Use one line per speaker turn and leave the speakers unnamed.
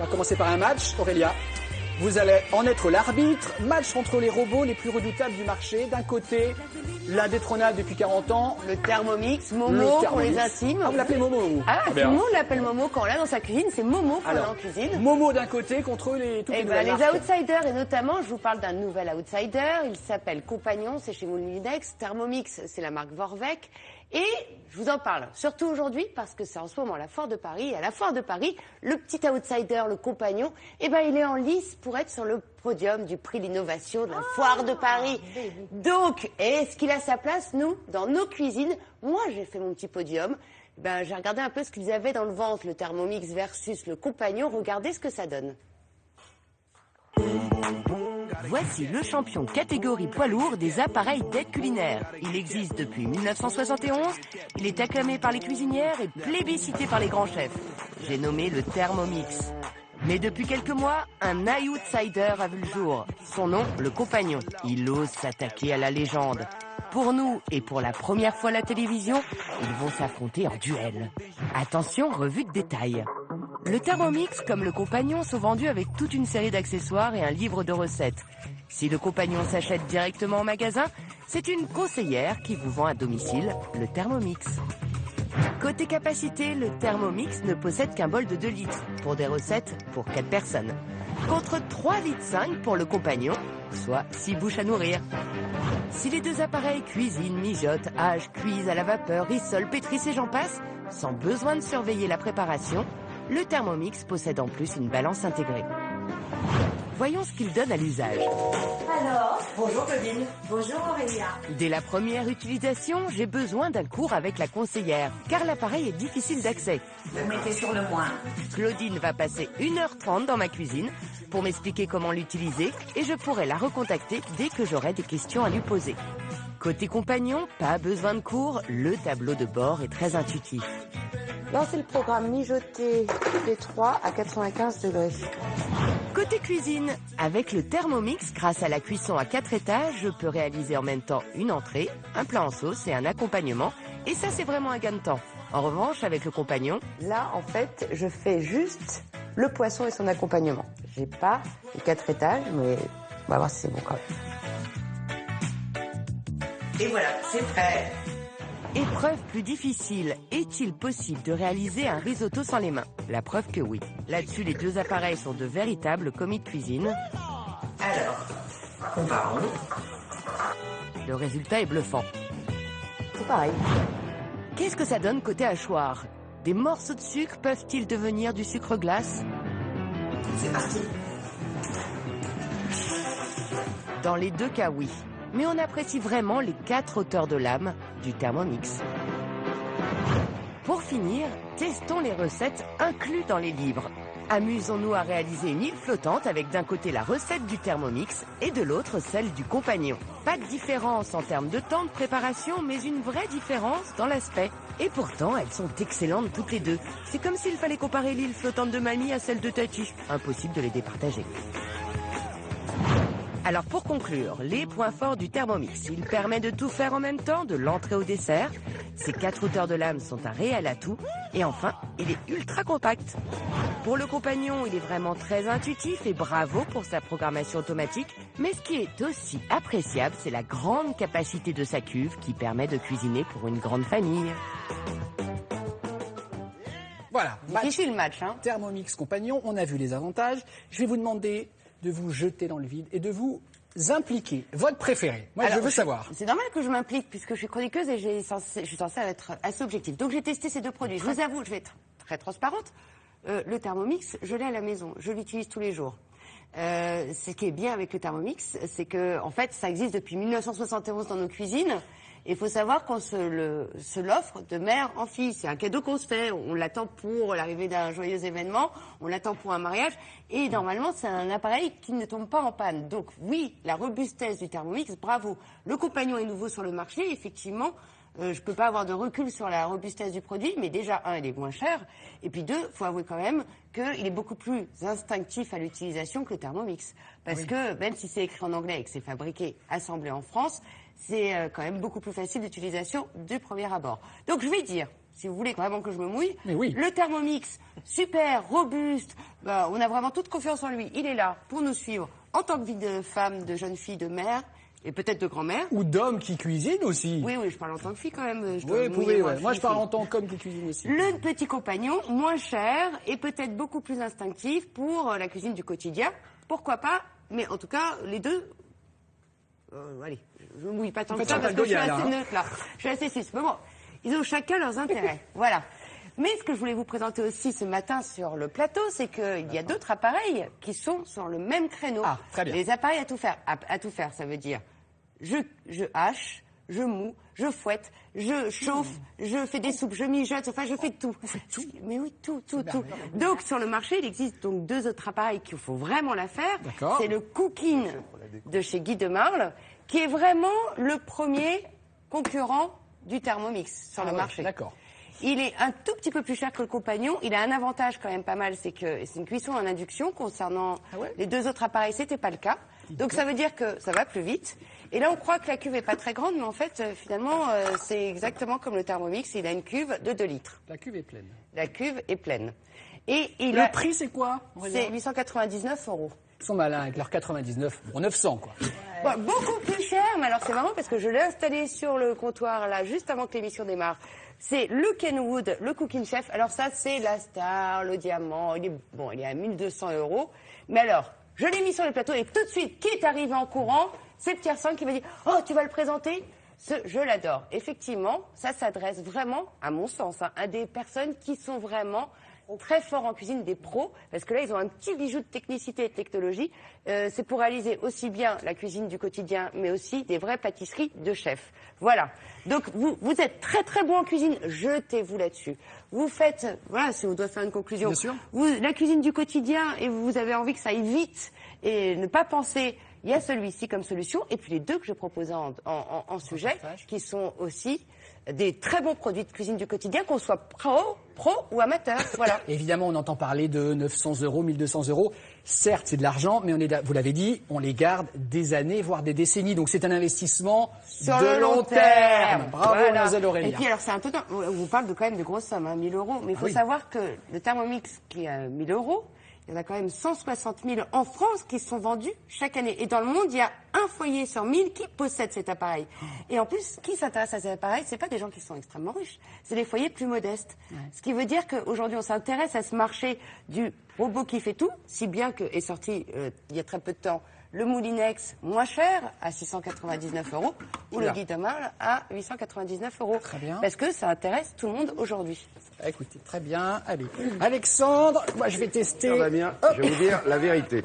On va commencer par un match, Aurélia. Vous allez en être l'arbitre. Match entre les robots les plus redoutables du marché. D'un côté, l'indétrônable depuis 40 ans.
Le Thermomix, Momo pour les intimes.
Ah, vous l'appelez Momo, vous?
Ah, tout le monde l'appelle Momo quand on l'a dans sa cuisine. C'est Momo quand on l'a en cuisine.
Momo d'un côté contre toutes les nouvelles marques.
Les outsiders, et notamment, je vous parle d'un nouvel outsider. Il s'appelle Compagnon, c'est chez Moulinex. Thermomix, c'est la marque Vorwerk. Et je vous en parle surtout aujourd'hui parce que c'est en ce moment la foire de Paris. Et à la foire de Paris, le petit outsider, le Compagnon, il est en lice pour être sur le podium du prix d'innovation de la foire de Paris. Donc, est-ce qu'il a sa place, nous, dans nos cuisines? Moi, j'ai fait mon petit podium. J'ai regardé un peu ce qu'ils avaient dans le ventre, le Thermomix versus le Compagnon. Regardez ce que ça donne.
Voici le champion catégorie poids lourd des appareils d'aide culinaire. Il existe depuis 1971, il est acclamé par les cuisinières et plébiscité par les grands chefs. J'ai nommé le Thermomix. Mais depuis quelques mois, un outsider a vu le jour. Son nom, le Compagnon. Il ose s'attaquer à la légende. Pour nous, et pour la première fois à la télévision, ils vont s'affronter en duel. Attention, revue de détail. Le Thermomix, comme le Compagnon, sont vendus avec toute une série d'accessoires et un livre de recettes. Si le Compagnon s'achète directement en magasin, c'est une conseillère qui vous vend à domicile le Thermomix. Côté capacité, le Thermomix ne possède qu'un bol de 2 litres pour des recettes pour 4 personnes. Contre 3,5 litres pour le Compagnon, soit 6 bouches à nourrir. Si les deux appareils cuisinent, mijotent, hachent, cuisent à la vapeur, rissolent, pétrissent et j'en passe, sans besoin de surveiller la préparation, le Thermomix possède en plus une balance intégrée. Voyons ce qu'il donne à l'usage.
Alors, bonjour Claudine. Bonjour Aurélia.
Dès la première utilisation, j'ai besoin d'un cours avec la conseillère, car l'appareil est difficile d'accès.
Vous mettez sur le moins.
Claudine va passer 1h30 dans ma cuisine pour m'expliquer comment l'utiliser et je pourrai la recontacter dès que j'aurai des questions à lui poser. Côté Compagnon, pas besoin de cours, le tableau de bord est très intuitif.
Lancez le programme mijoter P3 à 95 degrés.
Côté cuisine, avec le Thermomix, grâce à la cuisson à 4 étages, je peux réaliser en même temps une entrée, un plat en sauce et un accompagnement. Et ça, c'est vraiment un gain de temps. En revanche, avec le Compagnon...
Là, en fait, je fais juste le poisson et son accompagnement. J'ai pas les 4 étages, mais on va voir si c'est bon quand même.
Et voilà, c'est prêt.
Épreuve plus difficile, est-il possible de réaliser un risotto sans les mains? La preuve que oui. Là-dessus, les deux appareils sont de véritables commis de cuisine.
Alors, comparons.
Le résultat est bluffant.
C'est pareil.
Qu'est-ce que ça donne côté hachoir? Des morceaux de sucre peuvent-ils devenir du sucre glace?
C'est parti.
Dans les deux cas, oui. Mais on apprécie vraiment les 4 hauteurs de lame du Thermomix. Pour finir, testons les recettes incluses dans les livres. Amusons-nous à réaliser une île flottante avec d'un côté la recette du Thermomix et de l'autre celle du Compagnon. Pas de différence en termes de temps de préparation, mais une vraie différence dans l'aspect. Et pourtant, elles sont excellentes toutes les deux. C'est comme s'il fallait comparer l'île flottante de mamie à celle de Tati. Impossible de les départager. Alors pour conclure, les points forts du Thermomix. Il permet de tout faire en même temps, de l'entrée au dessert. Ses 4 hauteurs de lame sont un réel atout. Et enfin, il est ultra compact. Pour le Compagnon, il est vraiment très intuitif et bravo pour sa programmation automatique. Mais ce qui est aussi appréciable, c'est la grande capacité de sa cuve qui permet de cuisiner pour une grande famille.
Voilà,
Difficile le match, hein.
Thermomix Compagnon, on a vu les avantages. Je vais vous demander de vous jeter dans le vide et de vous impliquer. Votre préféré. Moi, je veux savoir.
C'est normal que je m'implique puisque je suis chroniqueuse et je suis censée être assez objective. Donc j'ai testé ces deux produits. Je vous avoue, je vais être très transparente. Le Thermomix, je l'ai à la maison. Je l'utilise tous les jours. Ce qui est bien avec le Thermomix, c'est que en fait, ça existe depuis 1971 dans nos cuisines. Il faut savoir qu'on se l'offre de mère en fille. C'est un cadeau qu'on se fait. On l'attend pour l'arrivée d'un joyeux événement. On l'attend pour un mariage. Et normalement, c'est un appareil qui ne tombe pas en panne. Donc oui, la robustesse du Thermomix, bravo. Le Compagnon est nouveau sur le marché. Effectivement, je peux pas avoir de recul sur la robustesse du produit. Mais déjà, un, il est moins cher. Et puis deux, faut avouer quand même qu'il est beaucoup plus instinctif à l'utilisation que le Thermomix. Parce que même si c'est écrit en anglais et que c'est fabriqué, assemblé en France, c'est quand même beaucoup plus facile d'utilisation du premier abord. Donc je vais dire, si vous voulez vraiment que je me mouille.
Mais oui.
Le Thermomix, super, robuste, on a vraiment toute confiance en lui. Il est là pour nous suivre en tant que vie de femme, de jeune fille, de mère, et peut-être de grand-mère.
Ou d'hommes qui cuisinent aussi.
Oui, je parle en tant que fille quand même.
Oui, vous pouvez, ouais. Moi, je parle en tant qu'homme qui cuisine aussi.
Le petit compagnon, moins cher et peut-être beaucoup plus instinctif pour la cuisine du quotidien. Pourquoi pas? Mais en tout cas, les deux... allez, je ne mouille pas tant que ça parce que je suis assez neutre là. Je suis assez cis. Mais bon, ils ont chacun leurs intérêts. Voilà. Mais ce que je voulais vous présenter aussi ce matin sur le plateau, c'est qu'il y a d'autres appareils qui sont sur le même créneau.
Ah, très bien.
Les appareils à tout faire. À tout faire, ça veut dire je hache, je moue, je fouette, je chauffe, je fais des soupes, je mijote, enfin je fais tout. Mais oui, tout. Donc sur le marché, il existe donc 2 autres appareils qu'il faut vraiment la faire.
D'accord.
C'est le Cookin de chez Guy de Marle, qui est vraiment le premier concurrent du Thermomix sur le marché.
D'accord.
Il est un tout petit peu plus cher que le compagnon. Il a un avantage quand même pas mal, c'est que c'est une cuisson en induction. Concernant les 2 autres appareils, c'était pas le cas. Donc ça veut dire que ça va plus vite. Et là, on croit que la cuve est pas très grande, mais en fait, finalement, c'est exactement comme le Thermomix. Il a une cuve de 2 litres.
La cuve est pleine.
La cuve est pleine. Et
le prix, c'est quoi?
C'est 899 €.
Ils sont malins avec leurs 99 pour 900, quoi.
Bon, beaucoup plus cher, mais alors c'est marrant parce que je l'ai installé sur le comptoir là, juste avant que l'émission démarre. C'est le Kenwood, le Cooking Chef. Alors ça, c'est la star, le diamant. Il est à 1200 €. Mais alors, je l'ai mis sur le plateau et tout de suite, qui est arrivé en courant? C'est Pierre Sang qui m'a dit « Oh, tu vas le présenter ?» Je l'adore. Effectivement, ça s'adresse vraiment, à mon sens, à des personnes qui sont vraiment très forts en cuisine, des pros, parce que là, ils ont un petit bijou de technicité et de technologie. C'est pour réaliser aussi bien la cuisine du quotidien, mais aussi des vraies pâtisseries de chef. Voilà. Donc, vous êtes très très bon en cuisine, jetez-vous là-dessus. Vous faites, voilà, si on doit faire une conclusion.
Bien sûr.
La cuisine du quotidien, et vous avez envie que ça aille vite, et ne pas penser... Il y a celui-ci comme solution, et puis les 2 que je proposais en sujet, qui sont aussi des très bons produits de cuisine du quotidien, qu'on soit pro ou amateur. Voilà.
Évidemment, on entend parler de 900 €, 1200 €. Certes, c'est de l'argent, mais vous l'avez dit, on les garde des années, voire des décennies. Donc c'est un investissement
sur
de
le long terme.
Bravo,
voilà.
Mademoiselle Aurélia.
Et puis alors, c'est un total. On vous parle de quand même de grosses sommes, 1000 €. Mais il faut savoir que le Thermomix, qui est à 1000 €, il y en a quand même 160 000 en France qui sont vendus chaque année. Et dans le monde, il y a un foyer sur 1000 qui possède cet appareil. Et en plus, qui s'intéresse à cet appareil, c'est pas des gens qui sont extrêmement riches, c'est des foyers plus modestes. Ouais. Ce qui veut dire qu'aujourd'hui, on s'intéresse à ce marché du robot qui fait tout, si bien que est sorti il y a très peu de temps le Moulinex moins cher à 699 € ou le Guy de Marle à 899 €.
Très bien.
Parce que ça intéresse tout le monde aujourd'hui.
Écoutez, très bien. Allez, Alexandre, moi je vais tester.
Damien, je vais vous dire la vérité.